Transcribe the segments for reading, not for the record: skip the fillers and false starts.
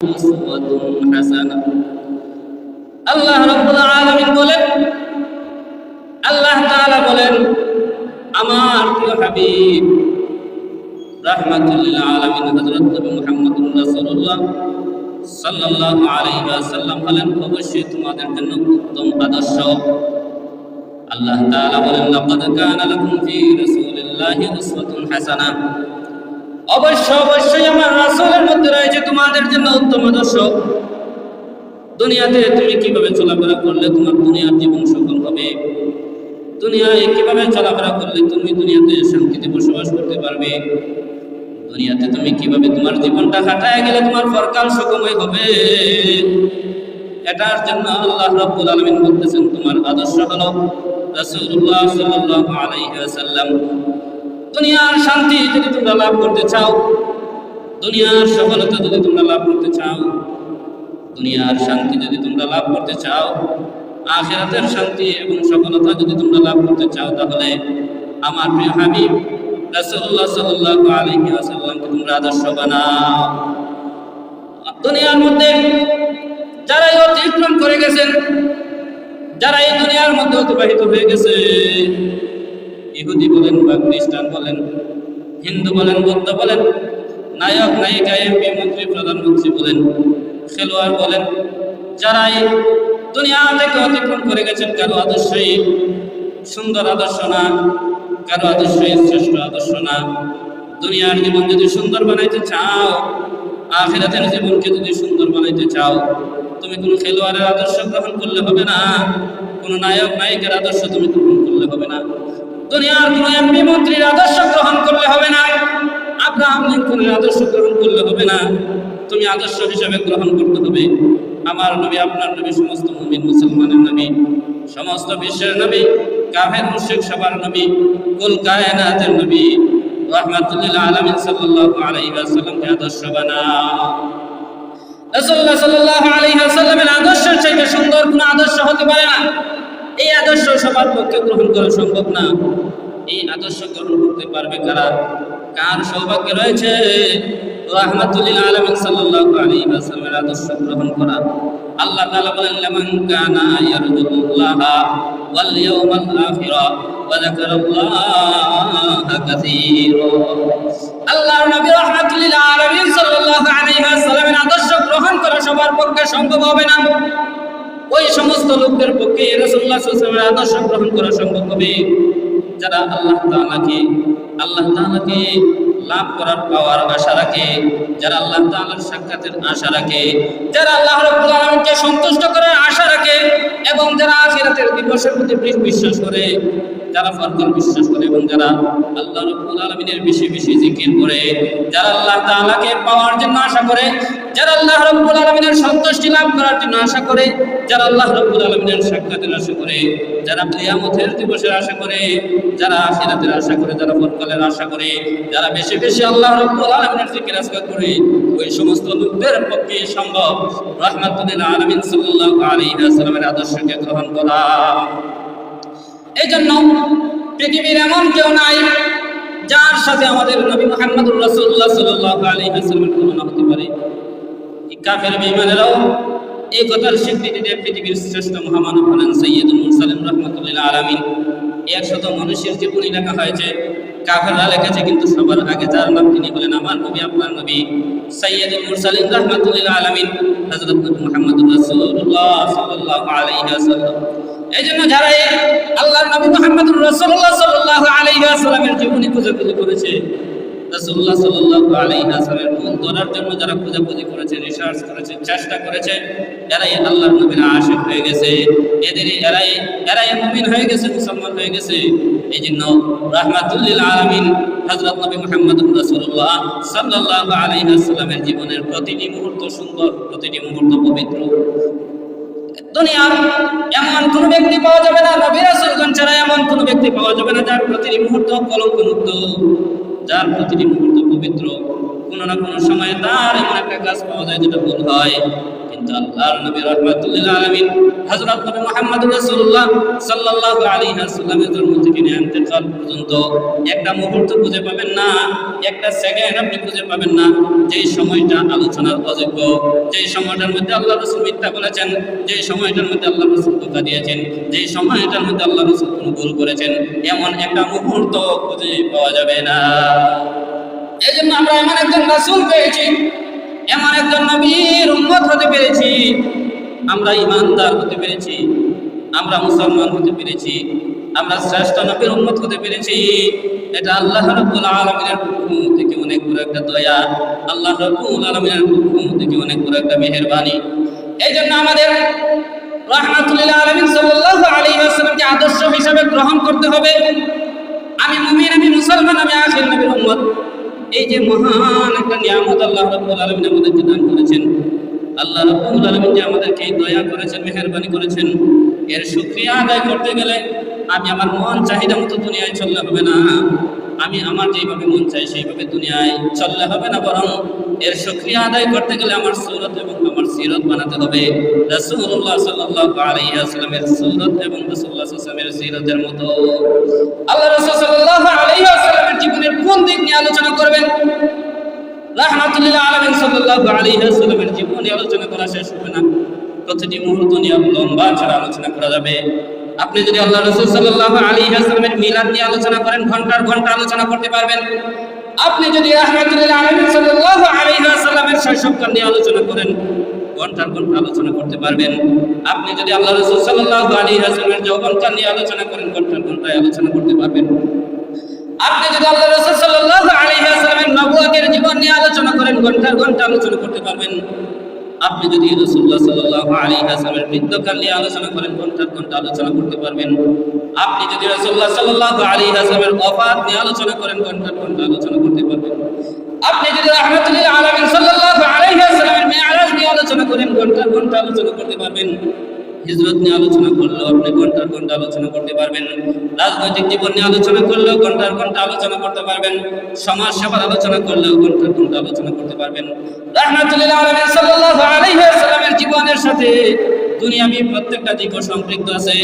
উসওয়াতুন হাসানা। আল্লাহ রাব্বুল আলামিন বলেন, আল্লাহ তাআলা বলেন, আমার প্রিয় হাবিব রাহমাতুল লিল আলামিন হযরত নবী মুহাম্মদুর রাসূলুল্লাহ সাল্লাল্লাহু আলাইহি ওয়াসাল্লাম বলেন, অবশ্যই তোমাদের জন্য উত্তম আদর্শ। আল্লাহ তাআলা বলেন, লাকাদ কানা লাকুম ফি রাসূলিল্লাহি উসওয়াতুন হাসানা। অবশ্যই আমার রাসূলের মধ্যে রয়েছে তোমাদের জন্য উত্তম আদর্শ। দুনিয়াতে তুমি কিভাবে চলাফেরা করলে তোমার দুনিয়ার জীবন সফল হবে, দুনিয়ায় কিভাবে চলাফেরা করলে তুমি দুনিয়াতে শান্তিতে বসবাস করতে পারবে, দুনিয়াতে তুমি কিভাবে তোমার জীবনটা কাটায় গেলে তোমার পরকাল সুখময় হবে, এটার জন্য আল্লাহ রাব্বুল আলামিন বলতেছেন তোমার আদর্শ হলো রাসূলুল্লাহ সাল্লাল্লাহু আলাইহি ওয়াসাল্লাম। দুনিয়ার শান্তি যদি তোমরা লাভ করতে চাও, দুনিয়ার সফলতা যদি তোমরা লাভ করতে চাও, দুনিয়ার শান্তি যদি তোমরা লাভ করতে চাও, আখিরাতের শান্তি এবং সফলতা যদি তোমরা লাভ করতে চাও, তাহলে আমার প্রিয় হাবিব রাসূলুল্লাহ সাল্লাল্লাহু আলাইহি ওয়াসাল্লামকে তোমরা আদর্শ বানাও। দুনিয়ার মধ্যে যারা অতিক্রম করে গেছেন, যারা এই দুনিয়ার মধ্যে অতিবাহিত হয়ে গেছে, ইহুদি বলেন বা খ্রিস্টান বলেন, হিন্দু বলেন, বৌদ্ধ বলেন, নায়ক নায়িকা, এমপি, মন্ত্রী, প্রধানমন্ত্রী বলেন, খেলোয়াড় বলেন, যারা এই দুনিয়া থেকে অতিক্রম করে গেছেন, কারো আদর্শই সুন্দর আদর্শ না, কারো আদর্শই শ্রেষ্ঠ আদর্শ না। দুনিয়ার জীবন যদি সুন্দর বানাইতে চাও, আখিরাতের জীবনকে যদি সুন্দর বানাইতে চাও, তুমি কোনো খেলোয়াড়ের আদর্শ গ্রহণ করলে হবে না, কোনো নায়ক নায়িকার আদর্শ তুমি গ্রহণ করলে হবে না, দুনিয়ার কোনো এমপি মন্ত্রীর আদর্শ গ্রহণ করলে হবে না, আব্রাহাম লিঙ্কনের আদর্শ গ্রহণ করলে হবে না। তুমি আদর্শ হিসেবে গ্রহণ করতে হবে আমার নবী, আপনার নবী, সমস্ত মুমিন মুসলমানের নবী, সমস্ত বিশ্বের নবী, কাফের মুশরিক সবার নবী, কুল কায়নাতের নবী রাহমাতুল লিল আলামিন সাল্লাল্লাহু আলাইহি ওয়াসাল্লামকে আদর্শ বানাও। রাসূলুল্লাহ সাল্লাল্লাহু আলাইহি ওয়াসাল্লামের আদর্শের চাইতে সুন্দর কোনো আদর্শ হতে পারে না। এই আদর্শ সবার পক্ষে গ্রহণ করা সম্ভব না। এই আদর্শ গ্রহণ করতে পারবে কারা? কার সৌভাগ্য রয়েছে রাহমাতুল লিল আলামিন সাল্লাল্লাহু আলাইহি ওয়াসাল্লামের আদর্শ গ্রহণ করা। আল্লাহ তাআলা বলেন, লামান কানা ইয়ারজুল্লাহা ওয়াল ইয়াউমাল আখিরা ওয়া যাকারাল্লাহা কাসীরা। আল্লাহর নবী রাহমাতুল লিল আলামিন সাল্লাল্লাহু আলাইহি ওয়াসাল্লামের আদর্শ গ্রহণ করা সবার পক্ষে সম্ভব হবে না। ওই সমস্ত লোকদের পক্ষে রাসূলুল্লাহ সাল্লাল্লাহু আলাইহি ওয়াসাল্লামের আদর্শ গ্রহণ করা সম্ভব হবে যারা আল্লাহ তাআলাকে লাভ করার পাওয়ার আশা রাখে, যারা আল্লাহ তাআলার সাক্ষাতের আশা রাখে, যারা আল্লাহ রাব্বুল আলামিনকে সন্তুষ্ট করার আশা রাখে, এবং যারা আখিরাতের দিবসের প্রতি বিশ্বাস করে, যারা পরকাল বিশ্বাস করে, এবং যারা আল্লাহ রাব্বুল আলামিনের বেশি বেশি জিকির করে, যারা আল্লাহ তাআলাকে পাওয়ার জন্য আশা করে, যারা আল্লাহ রাব্বুল আলামিনের সন্তুষ্টি লাভ করার জন্য আশা করে, যারা আল্লাহ রাব্বুল আলামিনের সাক্ষাতের আশা করে, যারা কিয়ামতের দিবসের আশা করে, যারা আখিরাতের আশা করে, যারা পরকালের আশা করে, যারা বেশি বেশি আল্লাহ রাব্বুল আলামিনের জিকির আজকার করে, ওই সমস্ত লোকদের পক্ষে সম্ভব রাহমাতুল লিল আলামিন সাল্লাল্লাহু আলাইহি ওয়াসাল্লামের আদর্শকে গ্রহণ করা। এই জন্য পৃথিবীর এমন কেউ নাই যার সাথে আমাদের নবী মুহাম্মদুর রাসূলুল্লাহ সাল্লাল্লাহু আলাইহি ওয়াসাল্লামের তুলনা হতে পারে। কাফের বেঈমানেরাও এই কথার স্বীকৃতি দেয়, পৃথিবীর শ্রেষ্ঠ মহামানব হলেন সাইয়্যিদুল মুরসালিন রাহমাতুল লিল আলামিন। 100 মানুষের জীবনী লেখা হয়েছে, কাফেররা লিখেছে, কিন্তু সবার আগে যার নাম তিনি হলেন আমার নবী, আপনার নবী সাইয়্যিদুল মুরসালিন রাহমাতুল লিল আলামিন হযরত নবী মুহাম্মদুর রাসূলুল্লাহ সাল্লাল্লাহু আলাইহি ওয়াসাল্লাম। এইজন্য যারা আল্লাহর নবী মুহাম্মদুর রাসূলুল্লাহ সাল্লাল্লাহু আলাইহি ওয়াসাল্লামের জীবনী খোঁজাখুঁজি করেছে, রাসূলুল্লাহ সাল্লাল্লাহু আলাইহি ওয়াসাল্লামের মূল ধরার জন্য যারা খোঁজাখুঁজি করেছে, রিসার্চ করেছে, চেষ্টা করেছে, এরাই আল্লাহর নবীর আশিক হয়ে গেছে, এরাই মুমিন হয়ে গেছে, মুসলমান হয়ে গেছে। এই জন্য রাহমাতুল লিল আলামিন হযরত নবী মুহাম্মদুর রাসূলুল্লাহ সাল্লাল্লাহু আলাইহি ওয়াসাল্লামের জীবনের প্রতিটি মুহূর্ত সুন্দর, প্রতিটি মুহূর্ত পবিত্র। দুনিয়ার এমন কোন ব্যক্তি পাওয়া যাবে না, নবী রাসূলগণ ছাড়া এমন কোন ব্যক্তি পাওয়া যাবে না যার প্রতিটি মুহূর্ত কলঙ্কমুক্ত, যার প্রতিটি মুহূর্ত পবিত্র। কোনো না কোনো সময় তার এমন একটা কাজ পাওয়া যায় যেটা ভুল হয়। কিন্তু আল্লাহর নবী রাহমাতুল আলামিন হযরত নবী মুহাম্মদ রাসূলুল্লাহ সাল্লাল্লাহু আলাইহি ওয়াসাল্লামের জন্ম থেকে নিয়ে ইন্তেকাল পর্যন্ত একটা মুহূর্ত খুঁজে পাবেন না, একটা সেকেন্ড আপনি খুঁজে পাবেন না যেই সময়টা আলোচনার অযোগ্য, যেই সময়টার মধ্যে আল্লাহ রাসূল মিথ্যা বলেছেন, যেই সময়টার মধ্যে আল্লাহ রাসূল ধোঁকা দিয়েছেন, যেই সময়টার মধ্যে আল্লাহ রাসূল কোনো ভুল করেছেন, এমন একটা মুহূর্ত খুঁজে পাওয়া যাবে না। এজন্য আমরা এমন একজন রাসূল পেয়েছি, এমন একজন নবীর উম্মত হতে পেরেছি, আমরা ঈমানদার হতে পেরেছি, আমরা মুসলমান হতে পেরেছি, আমরা শ্রেষ্ঠ নবীর উম্মত হতে পেরেছি। এটা আল্লাহ রাব্বুল আলামিনের পক্ষ থেকে অনেক বড় একটা দয়া, আল্লাহ রাব্বুল আলামিনের পক্ষ থেকে অনেক বড় একটা মেহেরবানি। এই জন্য আমাদের রাহমাতুল লিল আলামিন সাল্লাল্লাহু আলাইহি ওয়াসাল্লামকে আদর্শ হিসেবে গ্রহণ করতে হবে। আমি মুমিন, আমি মুসলমান, আমি আখির নবীর উম্মত। এই যে মহান একটা নিয়ামত আল্লাহ রাব্বুল আলামিন আমাদেরকে দান করেছেন, আল্লাহ রাব্বুল আলামিন যে আমাদেরকে দয়া করেছেন, মেহেরবানি করেছেন, এর শুকরিয়া আদায় করতে গেলে আমি আমার মন চাহিদা মতো দুনিয়ায় চললে হবে না, আমি আমার যেভাবে মন চাই সেইভাবে দুনিয়ায় চললে হবে না, বরং এর শুকরিয়া আদায় করতে গেলে আমার সূরত এবং আমার সিরত বানাতে হবে রাসূলুল্লাহ সাল্লাল্লাহু আলাইহি ওয়াসাল্লামের সূরত এবং রাসূলুল্লাহ সাল্লাল্লাহু আলাইহি ওয়াসাল্লামের সিরতের মতো। আল্লাহ রাসূল সাল্লাল্লাহু আলাইহি ওয়াসাল্লামের জীবনের কোন দিক নিয়ে আলোচনা করবেন? রাহমাতুল লিল আলামিন সাল্লাল্লাহু আলাইহি ওয়াসাল্লামের জীবন নিয়ে আলোচনা করা শেষ হবে না, প্রতিটি মুহূর্ত নিয়ে লম্বা ছাড়া আলোচনা করা যাবে। আপনি যদি আল্লাহ রাসূল সাল্লাল্লাহু আলাইহি ওয়াসাল্লামের মিলাদ নিয়ে আলোচনা করেন, ঘন্টার ঘন্টা আলোচনা করতে পারবেন। আপনি যদি রাহমাতুল লিল আলামিন সাল্লাল্লাহু আলাইহি ওয়াসাল্লামের শৈশবকাল নিয়ে আলোচনা করেন, ঘন্টার ঘন্টা আলোচনা করতে পারবেন। আপনি যদি আল্লাহ রাসূল সাল্লাল্লাহু আলাইহি ওয়াসাল্লামের যৌবনকাল নিয়ে আলোচনা করেন, ঘন্টার ঘন্টায় আলোচনা করতে পারবেন। আপনি যদি আল্লাহ রাসূল সাল্লাল্লাহু আলাইহি ওয়াসাল্লামের নবুয়তের জীবন নিয়ে আলোচনা করেন, ঘন্টার ঘন্টা আলোচনা করতে পারবেন। আপনি যদি রাসূলুল্লাহ সাল্লাল্লাহু আলাইহি ওয়াসাল্লামের মৃত্যুকাল নিয়ে আলোচনা করেন, ঘন্টার ঘন্টা আলোচনা করতে পারবেন। আপনি যদি রাসূলুল্লাহ সাল্লাল্লাহু আলাইহি ওয়াসাল্লামের ওফাত নিয়ে আলোচনা করেন, ঘন্টার ঘন্টা আলোচনা করতে পারবেন। আপনি যদি রাহমাতুল লিল আলামিন সাল্লাল্লাহু আলাইহি ওয়াসাল্লামের মিরাজ নিয়ে আলোচনা করেন, ঘন্টার ঘন্টা আলোচনা করতে পারবেন। হিজরত নিয়ে আলোচনা করলেও আপনি ঘন্টার ঘন্টা আলোচনা করতে পারবেন। রাজনৈতিক জীবন নিয়ে আলোচনা করলেও ঘন্টার ঘন্টা আলোচনা করতে পারবেন। সমাজ সেবার আলোচনা করলেও ঘন্টার ঘন্টা আলোচনা করতে পারবেন। রাহমাতুল লিল আলামিন সাল্লাল্লাহু আলাইহি ওয়াসাল্লামের জীবনের সাথে দুনিয়াবি প্রত্যেকটা দিকও সম্পৃক্ত আছে।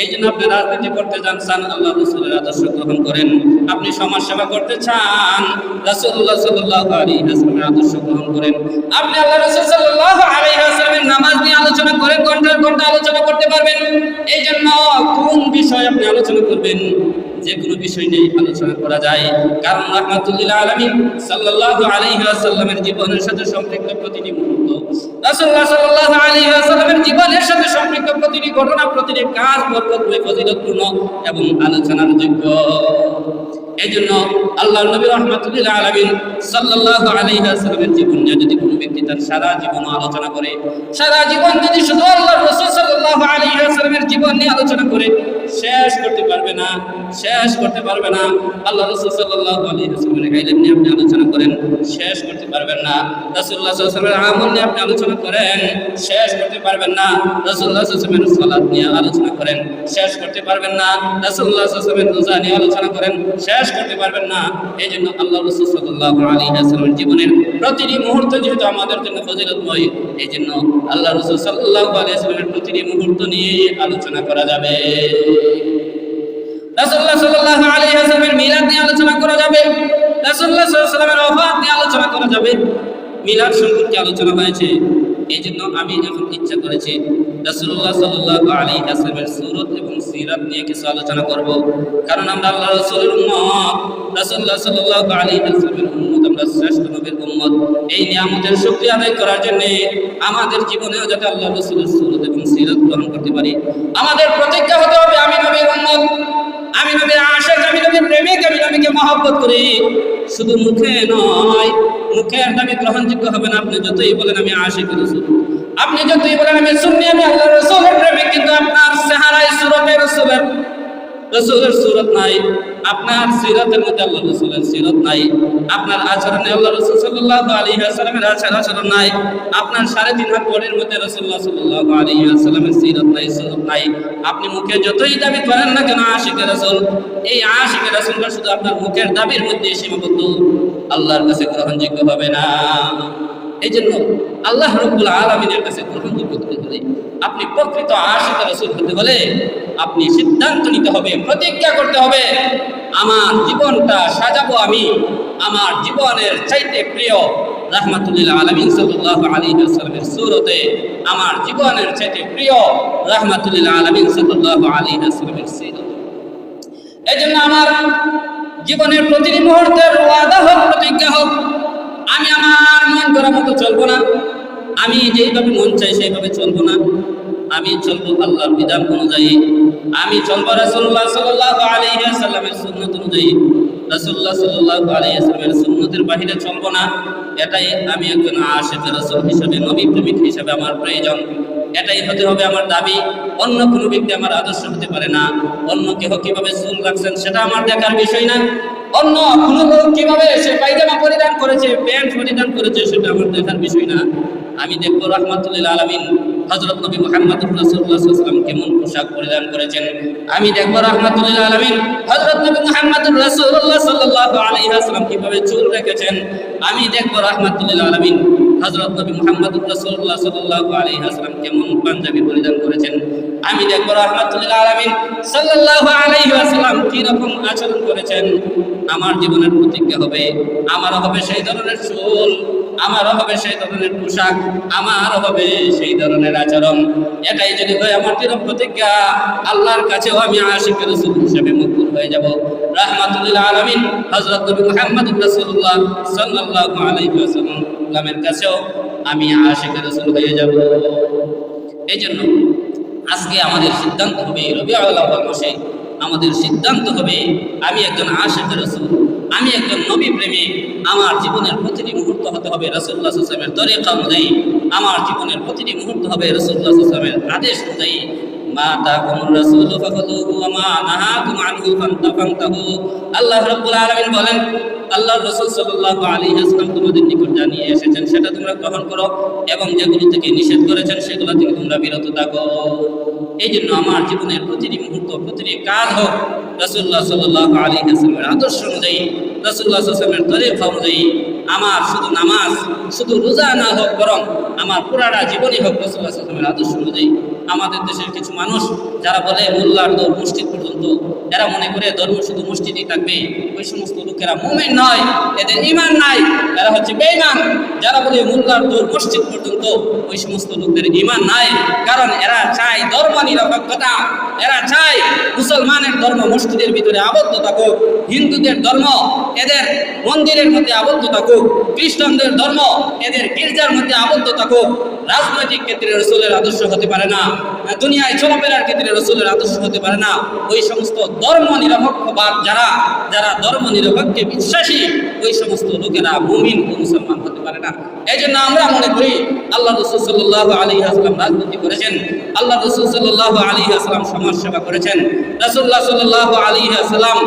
এই জন্য আপনি রাজনীতি করতে চান, আল্লাহ রাসূলের আদর্শ গ্রহণ করেন। আপনি সমাজ সেবা করতে চান, রাসূলুল্লাহ সাল্লাল্লাহু আলাইহি ওয়াসাল্লামের আদর্শ গ্রহণ করেন। আপনি আল্লাহ রাসূল সাল্লাল্লাহু আলাইহি ওয়াসাল্লামের নামাজ নিয়ে আলোচনা করেন, ঘন্টার ঘন্টা আলোচনা করতে পারবেন। এই জন্য কোন বিষয় আপনি আলোচনা করবেন, যে কোনো বিষয় নিয়ে আলোচনা করা যায়, কারণ রাহমাতুল লিল আলামিন সাল্লাল্লাহু আলাইহি ওয়াসাল্লামের জীবনের সাথে সম্পৃক্ত প্রতিটি মুহূর্ত, রাসূলুল্লাহ সাল্লাল্লাহু আলাইহি ওয়াসাল্লামের জীবনের সাথে সম্পৃক্ত প্রতিটি ঘটনা, প্রতিটি কাজ বরকতময়, ফজিলতপূর্ণ এবং আলোচনার যোগ্য। এই জন্য আল্লাহর নবী রাহমাতুল লিল আলামিন সাল্লাল্লাহু আলাইহি ওয়াসাল্লামের জীবন নিয়ে যদি কোনো ব্যক্তি তার সারা জীবন আলোচনা করে, সারা জীবন যদি শুধু আল্লাহর রাসূল সাল্লাল্লাহু আলাইহি ওয়াসাল্লামের জীবন নিয়ে আলোচনা করে, শেষ করতে পারবে না, শেষ করতে পারবে না। আল্লাহ রাসূল সাল্লাল্লাহু আলাইহি ওয়াসাল্লামের ইলম নিয়ে আপনি আলোচনা করেন, শেষ করতে পারবেন না। রাসূলুল্লাহ সাল্লাল্লাহু আলাইহি ওয়াসাল্লামের আমল নিয়ে আপনি আলোচনা করেন, শেষ করতে পারবেন না। রাসূলুল্লাহ সাল্লাল্লাহু আলাইহি ওয়াসাল্লামের সালাত নিয়ে আলোচনা করেন, শেষ করতে পারবেন না। রাসূলুল্লাহ সাল্লাল্লাহু আলাইহি ওয়াসাল্লামের রোজা নিয়ে আলোচনা করেন, শেষ করতে পারবেন না। এই জন্য আল্লাহ রাসূল সাল্লাল্লাহু আলাইহি ওয়াসাল্লামের জীবনের প্রতিটি মুহূর্ত যেহেতু আমাদের জন্য ফজিলতময়, এই জন্য আল্লাহ রাসূল সাল্লাল্লাহু আলাইহি ওয়াসাল্লামের প্রতিটি মুহূর্ত নিয়ে আলোচনা করা যাবে। রাসূলুল্লাহ সাল্লাল্লাহু আলাইহি ওয়াসাল্লামের মিলাদ নিয়ে আলোচনা করা যাবে, রাসূলুল্লাহ সাল্লাল্লাহু আলাইহি ওয়াসাল্লামের ওফাত নিয়ে আলোচনা করা যাবে। মিলাদ সম্পর্কে আলোচনা হয়েছে, এই জন্য আমি এখন ইচ্ছা করেছি রাসূলুল্লাহ সাল্লাল্লাহু আলাইহি ওয়াসাল্লামের সূরত এবং সিরাত নিয়ে কিছু আলোচনা করব, কারণ আমরা আল্লাহ রাসূলের উম্মত, রাসূলুল্লাহ সাল্লাল্লাহু আলাইহি ওয়াসাল্লামের উম্মত, আমরা শ্রেষ্ঠ নবীর উম্মত। এই নিয়ামতের শুকরিয়া আদায় করার জন্য আমাদের জীবনেও যাতে আল্লাহ রাসূলের সূরত এবং সিরাত গ্রহণ করতে পারি, আমাদের প্রতিজ্ঞা হতে হবে আমি নবীর উম্মত, আমি নবীর আশিক, আমি নবীর প্রেমিক, আমি নবীকে মহব্বত করি। শুধু মুখে নয়, মুখের দাবি গ্রহণযোগ্য হবে না। আপনি যতই বলেন আমি আশিক রাসূল, আপনি যতই বলেন আমি সুন্নি, আমি আল্লাহ রাসূলের প্রেমিক, কিন্তু আপনার চেহারায় সুরতে রাসূলের সুরত নাই, আপনার সিরাতের মধ্যে আল্লাহ রাসূলের সিরাত নাই, আপনার আচরণে আল্লাহ রাসূল সাল্লাল্লাহু আলাইহি ওয়াসাল্লামের আচরণ নাই, আপনার 3.5 হাত বডির মধ্যে রাসূলুল্লাহ সাল্লাল্লাহু আলাইহি ওয়াসাল্লামের সিরাত নাই, সুরত নাই। আপনি মুখে যতই দাবি করেন না কেন আশিক রাসূল, এই আশিক রাসূলটা শুধু আপনার মুখের দাবির মধ্যে সীমাবদ্ধ। আল্লাহর কাছে গ্রহণযোগ্য হবে না। এই জন্য আল্লাহ রাব্বুল আলামিনের কাছে গ্রহণযোগ্য হতে হলে, আপনি প্রকৃত আশিক রাসূল হতে হলে আপনি সিদ্ধান্ত নিতে হবে, প্রতিজ্ঞা করতে হবে, আমার জীবনটা সাজাবো আমি আমার জীবনের চাইতে প্রিয় রাহমাতুল আলামিন সাল্লাল্লাহু আলাইহি ওয়াসাল্লামের সুরতে, আমার জীবনের চাইতে প্রিয় রাহমাতুল আলামিন সাল্লাল্লাহু আলাইহি ওয়াসাল্লামের সিরত। এজন্য আমার জীবনের প্রতিটি মুহূর্তের ওয়াদা হোক, প্রতিজ্ঞা হোক, আমি আমার মন করার মতো চলবো না, আমি যেইভাবে মন চাই সেইভাবে চলবো না, আমি চলবো আল্লাহর বিধান অনুযায়ী, আমি চলবো রাসূলুল্লাহ সাল্লাল্লাহু আলাইহি ওয়াসাল্লামের সুন্নাত অনুযায়ী, রাসূলুল্লাহ সাল্লাল্লাহু আলাইহি ওয়াসাল্লামের সুন্নতের বাহিরে চলবো না। এটাই আমি একজন আশিক রাসূল হিসেবে, নবী প্রেমিক হিসেবে আমার প্রয়োজন, এটাই হতে হবে আমার দাবি। অন্য কোনো ব্যক্তি আমার আদর্শ হতে পারে না। অন্য কেহ কিভাবে চুল রাখছেন সেটা আমার দেখার বিষয় না, অন্য কোনো লোক কিভাবে সে পায়জামা পরিধান করেছে, প্যান্ট পরিধান করেছে সেটা আমার দেখার বিষয় না। আমি দেখবো রাহমাতুল আলামিন হযরত নবী মুহাম্মদুর রাসূলুল্লাহ সাল্লাল্লাহু আলাইহি ওয়াসাল্লাম কেমন পোশাক পরিধান করেছেন। আমি দেখবো রাহমাতুল আলামিন হযরত নবী মুহাম্মদুর রাসূলুল্লাহ সাল্লাল্লাহু আলাইহি ওয়াসাল্লাম কিভাবে চুল রেখেছেন। আমি দেখবো রাহমাতুল আলামিন হযরত নবী মুহাম্মদুর রাসূলুল্লাহ সাল্লাল্লাহু আলাইহি ওয়াসাল্লাম কেমন পাঞ্জাবি পরিধান করেছেন। আমি দেখবো রাহমাতুল আলামিন সাল্লাল্লাহু আলাইহি ওয়াসাল্লাম কি রকম আচরণ করেছেন। আমার জীবনের প্রতিজ্ঞা হবে, আমারও হবে সেই ধরনের চুল, আমারও হবে সেই ধরনের পোশাক, আমারও হবে সেই ধরনের আচরণ। এটাই যদি হয় আমার দৃঢ় প্রতিজ্ঞা, আল্লাহর কাছেও আমি আশিক রাসূল হিসেবে মকবুল হয়ে যাব। রাহমাতুল আলামিন হযরত নবী মুহাম্মদুর রাসূলুল্লাহ সাল্লাল্লাহু আলাইহি ওয়াসাল্লামের কাছেও আমি আশিক রাসূল হয়ে যাব। এই জন্য আজকে আমাদের সিদ্ধান্ত হবে, রবিউল আউয়াল মাসে আমাদের সিদ্ধান্ত হবে আমি একজন আশিক রাসূল, আমি একজন নবী প্রেমিক। আমার জীবনের প্রতিটি মুহূর্ত হতে হবে রাসূলুল্লাহ সাল্লাল্লাহু আলাইহি ওয়াসাল্লামের তরিকা অনুযায়ী, আমার জীবনের প্রতিটি মুহূর্ত হবে রাসূলুল্লাহ সাল্লাল্লাহু আলাইহি ওয়াসাল্লামের আদেশ অনুযায়ী। মা তাকুমুর রাসূল ফাখাযুহু ওয়া মা নাহাকুম আনহু ফান্তাহু। আল্লাহ রাব্বুল আলামিন বলেন, আল্লাহর রাসূল সাল্লাল্লাহু আলাইহি ওয়াসাল্লাম তোমাদের নিকট জানিয়ে এসেছেন সেটা তোমরা গ্রহণ করো, এবং যেগুলো থেকে নিষেধ করেছেন সেগুলো থেকে তোমরা বিরত থাকো। এই জন্য আমার জীবনের প্রতিটি মুহূর্ত, প্রতিটি কাজ হোক রাসূলুল্লাহ সাল্লাল্লাহু আলাইহি ওয়াসাল্লামের আদর্শ অনুযায়ী, রাসূলুল্লাহ সাল্লাল্লাহু আলাইহি ওয়াসাল্লামের তরিকা অনুযায়ী। আমার শুধু নামাজ, শুধু রোজা না হোক, বরং আমার পুরাটা জীবনই হোক রাসূলুল্লাহ সাল্লাল্লাহু আলাইহি ওয়াসাল্লামের আদর্শ অনুযায়ী। আমাদের দেশের কিছু মানুষ যারা বলে মোল্লার দৌড় মসজিদ পর্যন্ত, এরা মনে করে ধর্ম শুধু মসজিদেই থাকবে, ওই সমস্ত লোকেরা মুমিন নয়, এদের ঈমান নাই, এরা হচ্ছে বেঈমান। যারা বলে মোল্লার দৌড় মসজিদ পর্যন্ত, ওই সমস্ত লোকদের ঈমান নাই, কারণ এরা চায় ধর্ম নিরপেক্ষতা, এরা চায় মুসলমানের ধর্ম মসজিদের ভিতরে আবদ্ধ থাকুক, হিন্দুদের ধর্ম এদের মন্দিরের মধ্যে আবদ্ধ থাকুক, খ্রিস্টানদের ধর্ম এদের গির্জার মধ্যে আবদ্ধ থাকুক। রাজনৈতিক ক্ষেত্রে রাসূলের আদর্শ হতে পারে না, দুনিয়ায় চলাফেরার ক্ষেত্রে রাসূলের আদর্শ হতে পারে না। ওই সমস্ত ধর্ম নিরপেক্ষবাদ যারা ধর্ম নিরপেক্ষে বিশ্বাসী, ওই সমস্ত লোকেরা মুমিন ও মুসলমান হতে পারে না। এই জন্য আমরা মনে করি আল্লাহ রাসূল সাল্লাল্লাহু আলাইহি ওয়াসাল্লাম রাজনীতি করেছেন, আল্লাহ রাসূল সাল্লাল্লাহু আলাইহি ওয়াসাল্লাম সমাজ সেবা করেছেন, রাসূলুল্লাহ সাল্লাল্লাহু আলাইহি ওয়াসাল্লাম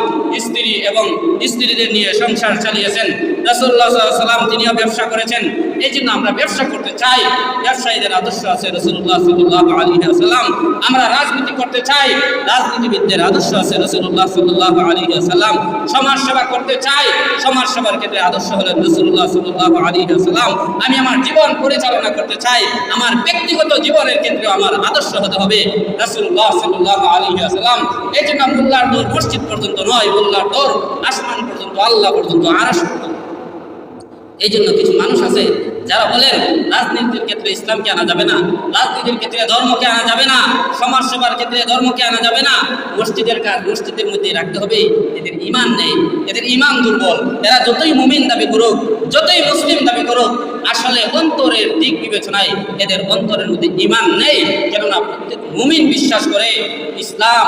স্ত্রী এবং স্ত্রীদের নিয়ে সংসার চালিয়েছেন, রাসূলুল্লাহ সাল্লাল্লাহু আলাইহি ওয়াসাল্লাম তিনিও ব্যবসা করেছেন। এই জন্য আমরা ব্যবসা করতে চাই, ব্যবসায়ীদের আদর্শ আছে রাসূলুল্লাহ সাল্লাল্লাহু আলাইহি ওয়াসাল্লাম। আমরা রাজনীতি করতে চাই, রাজনীতিবিদদের আদর্শ আছে রাসূলুল্লাহ সাল্লাল্লাহু আলাইহি ওয়াসাল্লাম। সমাজ সেবা করতে চাই, সমাজ সেবার ক্ষেত্রে আদর্শ হলেন রাসূলুল্লাহ সাল্লাল্লাহু আলাইহি ওয়াসাল্লাম। আমি আমার জীবন পরিচালনা করতে চাই, আমার ব্যক্তিগত জীবনের ক্ষেত্রে আমার আদর্শ হতে হবে রাসূলুল্লাহ সাল্লাল্লাহু আলাইহি ওয়াসাল্লাম। এই জন্য মোল্লার দৌড় মসজিদ পর্যন্ত নয়, মোল্লার দৌড় আসমান পর্যন্ত, আল্লাহ পর্যন্ত, আরশ পর্যন্ত। এই জন্য কিছু মানুষ আছে যারা বলেন রাজনীতির ক্ষেত্রে ইসলামকে আনা যাবে না, রাজনীতির ক্ষেত্রে ধর্মকে আনা যাবে না, সমাজ সেবার ক্ষেত্রে ধর্মকে আনা যাবে না, মসজিদের কাজ মসজিদের মধ্যেই রাখতে হবে। এদের ঈমান নেই, এদের ঈমান দুর্বল। এরা যতই মুমিন দাবি করুক, যতই মুসলিম দাবি করুক, আসলে অন্তরের দিক বিবেচনায় এদের অন্তরের মধ্যে ঈমান নেই। কেননা প্রত্যেক মুমিন বিশ্বাস করে ইসলাম,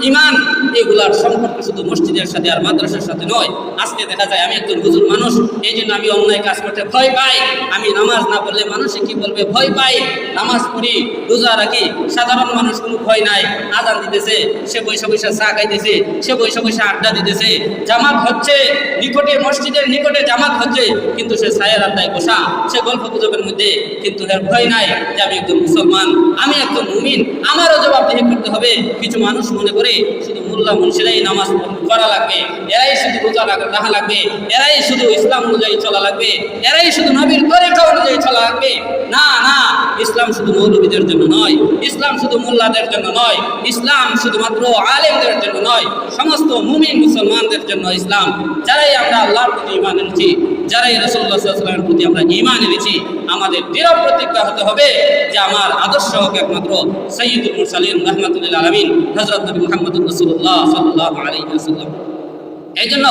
ঈমান এগুলার সম্পর্ক শুধু মসজিদের সাথে আর মাদ্রাসার সাথে নয়। আজকে দেখা যায় আমি একজন হুজুর মানুষ, এই জন্য আমি অন্যায় কাজ করতে ভয় পাই। আমি নামাজ না পড়লে মানুষে কি বলবে ভয় পাই। নামাজ পড়ি, রোজা রাখি, সাধারণ মানুষ কোনো ভয় নাই। আজান দিতেছে, সে বৈশা বৈশা চা খাইতেছে, সে বৈশা বৈশা আড্ডা দিতেছে, জামাত হচ্ছে নিকটে, মসজিদের নিকটে জামাত হচ্ছে, কিন্তু সে ছায়ের আড্ডায় বসা, সে গল্প গুজবের মধ্যে, কিন্তু এর ভয় নাই যে আমি একজন মুসলমান, আমি একজন মুমিন, আমারও জবাবদিহি করতে হবে। কিছু মানুষ মনে করে করে শুধু মোল্লা মুন্সিরাই নামাজ পড়া লাগবে, এরাই শুধু রোজা রাখা লাগবে, এরাই শুধু ইসলাম অনুযায়ী চলা লাগবে, এরাই শুধু নবীর তরিকা অনুযায়ী চলা লাগবে। না না, ইসলাম শুধু মৌলবীদের জন্য নয়, ইসলাম শুধু মোল্লাদের জন্য নয়, ইসলাম শুধুমাত্র আলেমদের জন্য নয়, সমস্ত মুমিন মুসলমানদের জন্য ইসলাম। যারাই আমরা আল্লাহর প্রতি ঈমান এনেছি, যারাই রাসূলুল্লাহ সাল্লাল্লাহু আলাইহি ওয়াসাল্লামের প্রতি আমরা ঈমান এনেছি, আমাদের দৃঢ় প্রতিজ্ঞা হতে হবে যে আমার আদর্শ হোক একমাত্র সাইয়্যিদুল মুরসালিন রাহমাতুল লিল আলামিন হযরত নবী মুহাম্মদুর রাসূলুল্লাহ সাল্লাল্লাহু আলাইহি ওয়াসাল্লাম। এই জন্য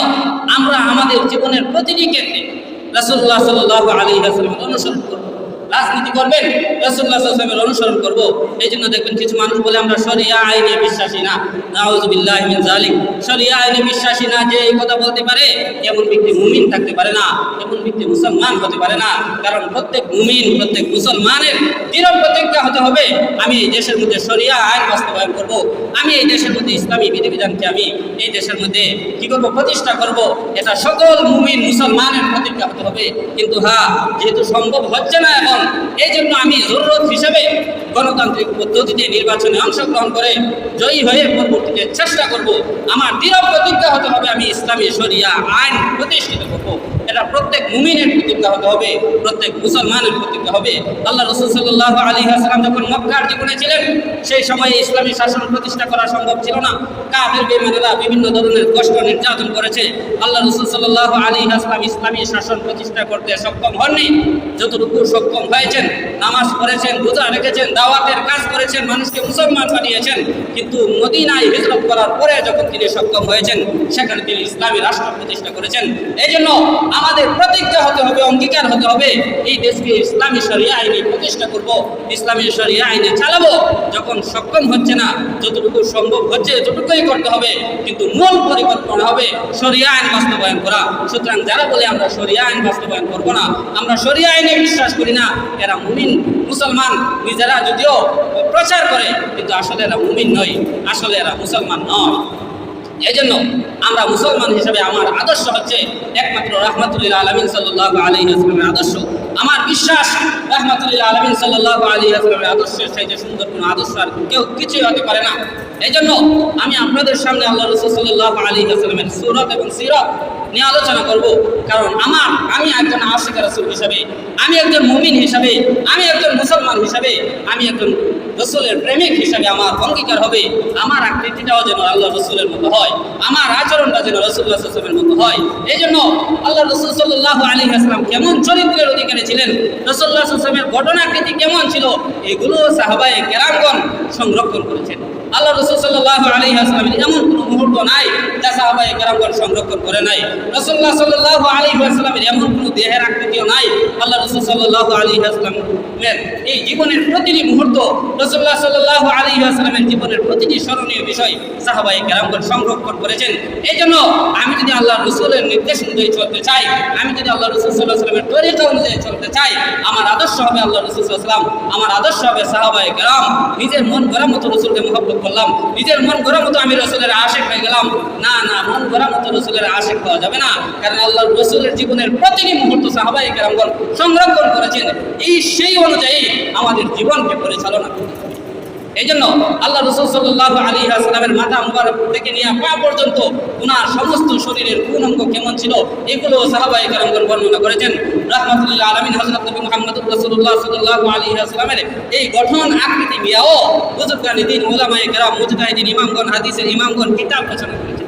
আমরা আমাদের জীবনের প্রতিটি ক্ষেত্রে রাসূলুল্লাহ সাল্লাল্লাহু আলাইহি ওয়াসাল্লামের অনুসরণ করব। রাজনীতি করবেন, রাসূলুল্লাহ সাল্লাল্লাহু আলাইহি ওয়াসাল্লামের অনুসরণ করব। এই জন্য দেখবেন কিছু মানুষ বলে আমরা শরিয়া আইনে বিশ্বাসী না, নাউযু বিল্লাহি মিন যালিক। শরিয়া আইনে বিশ্বাসী না যে এই কথা বলতে পারে, এমন ব্যক্তি মুমিন থাকতে পারে না, এমন ব্যক্তি মুসলমান হতে পারে না। কারণ প্রত্যেক মুমিন, প্রত্যেক মুসলমানের দৃঢ় প্রতিজ্ঞা হতে হবে, আমি এই দেশের মধ্যে শরিয়া আইন বাস্তবায়ন করব, আমি এই দেশের মধ্যে ইসলামী বিধিবিধানকে আমি এই দেশের মধ্যে কি করব, প্রতিষ্ঠা করব। এটা সকল মুমিন মুসলমানের প্রতিজ্ঞা হতে হবে। কিন্তু হ্যাঁ, যেহেতু সম্ভব হচ্ছে না এখন, এই জন্য আমি জরুরত হিসেবে গণতান্ত্রিক পদ্ধতিতে নির্বাচনে অংশগ্রহণ করে জয়ী হয়ে পরবর্তীতে চেষ্টা করব। আমার দৃঢ় প্রতিজ্ঞা হতে হবে আমি ইসলামী শরিয়া আইন প্রতিষ্ঠিত করব। এটা প্রত্যেক মুমিনের প্রতিজ্ঞা হতে হবে, প্রত্যেক মুসলমানের প্রতিজ্ঞা হবে। আল্লাহ রাসূল সাল্লাল্লাহু আলাইহি ওয়াসাল্লাম যখন মক্কার জীবনে ছিলেন, সেই সময়ে ইসলামী শাসন প্রতিষ্ঠা করা সম্ভব ছিল না। কাফের বেঈমানেরা বিভিন্ন ধরনের কষ্ট নির্যাতন করেছে। আল্লাহ রাসূল সাল্লাল্লাহু আলাইহি ওয়াসাল্লাম ইসলামী শাসন প্রতিষ্ঠা করতে সক্ষম হননি। যতটুকু সক্ষম হয়েছেন, নামাজ পড়েছেন, রোজা রেখেছেন, দাওয়াতের কাজ করেছেন, মানুষকে মুসলমান বানিয়েছেন। কিন্তু মদিনায় হিজরত করার পরে যখন তিনি সক্ষম হয়েছেন, সেখানে তিনি ইসলামী রাষ্ট্র প্রতিষ্ঠা করেছেন। এই জন্য আমাদের প্রতিজ্ঞা হতে হবে, অঙ্গীকার হতে হবে, এই দেশকে ইসলামী শরিয়া আইনে প্রতিষ্ঠা করব, ইসলামী শরিয়া আইনে চালাবো। যখন সক্ষম হচ্ছে না, যতটুকু সম্ভব হচ্ছে ততটুকুই করতে হবে, কিন্তু মূল পরিকল্পনা হবে শরিয়া আইন বাস্তবায়ন করা। সুতরাং যারা বলে আমরা শরিয়া আইন বাস্তবায়ন করব না, আমরা শরিয়া আইনে বিশ্বাস করি না, এরা মুমিন মুসলমান নিজেরা যদিও প্রচার করে, কিন্তু আসলে এরা মুমিন নয়, আসলে এরা মুসলমান নয়। এই জন্য আমরা মুসলমান হিসেবে আমার আদর্শ হচ্ছে একমাত্র রাহমাতুল লিল আলামিন সাল্লাল্লাহু আলাইহি ওয়াসাল্লামের আদর্শ। আমার বিশ্বাস রাহমাতুল লিল আলামিন সাল্লাল্লাহু আলাইহি ওয়াসাল্লামের আদর্শের চাইতে সুন্দর কোনো আদর্শ আর কেউ কিছুই হতে পারে না। এই জন্য আমি আপনাদের সামনে আল্লাহ রাসূল সাল্লাল্লাহু আলাইহি ওয়াসাল্লামের সুরত এবং সিরাত নিয়ে আলোচনা করব। কারণ আমি একজন আশিক রাসূল হিসেবে, আমি একজন মুমিন হিসেবে, আমি একজন মুসলমান হিসেবে, আমি একজন রাসূলের প্রেমিক হিসেবে আমার অঙ্গীকার হবে আমার আকৃতিটাও যেন আল্লাহ রাসূলের মতো হয়, আমার আচরণটা যেন রাসূলুল্লাহ সাল্লাল্লাহু আলাইহি ওয়াসাল্লামের মতো হয়। এই জন্য আল্লাহ রাসূল সাল্লাল্লাহু আলাইহি ওয়াসাল্লাম কেমন চরিত্রের অধিকারী ছিলেন, রাসূলুল্লাহ সাল্লাল্লাহু আলাইহি ওয়াসাল্লামের ঘটনাকৃতি কেমন ছিল, এগুলো সাহাবায়ে কেরামগণ সংরক্ষণ করেছেন। আল্লাহ রাসূল সাল্লাল্লাহু আলাইহি ওয়াসাল্লামের এমন কোনো মুহূর্ত নাই যা সাহাবায়ে কেরামগণ সংরক্ষণ করে নাই। রাসূলুল্লাহ সাল্লাল্লাহু আলাইহি ওয়াসাল্লামের এমন কোনো দেহের আকৃতিও নাই। আল্লাহ রাসূল সাল্লাল্লাহু আলাইহি ওয়াসাল্লামের এই জীবনের প্রতিটি মুহূর্ত, রাসূলুল্লাহ সাল্লাল্লাহু আলাইহি ওয়াসাল্লামের জীবনের প্রতিটি স্মরণীয় বিষয় সাহাবায়ে কেরামগণ সংরক্ষণ করেছেন। এই জন্য আমি যদি আল্লাহর রাসূলের নির্দেশ অনুযায়ী চলতে চাই, আমি যদি আল্লাহ রাসূল সাল্লাল্লাহু আলাইহি ওয়াসাল্লামের তরিকা অনুযায়ী চলতে চাই, আমার আদর্শ হবে আল্লাহ রাসূল সাল্লাল্লাহু আলাইহি ওয়াসাল্লাম, আমার আদর্শ হবে সাহাবায়ে কেরাম। নিজের মন গড়া মতো রাসূলকে মহব্বত করলাম, নিজের মন গড়া মতো আমি রাসূলের আশিক হয়ে গেলাম। না না, মন গড়া মতো রাসূলের আশিক হওয়া যাবে না। কারণ আল্লাহর রাসূলের জীবনের প্রতিটি মুহূর্ত সাহাবায়ে কেরামগণ সংরক্ষণ করেছেন। সেই অনুযায়ী আমাদের জীবনকে পরিচালনা করতে হবে। এই জন্য আল্লাহ রাসূল সাল্লাল্লাহু আলাইহি ওয়াসাল্লামের মাথা মুবারক থেকে নিয়ে পা পর্যন্ত ওনার সমস্ত শরীরের কোন অঙ্গ কেমন ছিল, এগুলো সাহাবায়ে কেরামগণ বর্ণনা করেছেন। রাহমাতুল লিল আলামিন হযরত নবী মুহাম্মদুর রাসূলুল্লাহ সাল্লাল্লাহু আলাইহি ওয়াসাল্লামের এই গঠন আকৃতি নিয়েও বুজুর্গানে দ্বীন উলামায়ে কেরাম, মুজতাহিদিন ইমামগণ, হাদিসের ইমামগণ কিতাব রচনা করেছেন।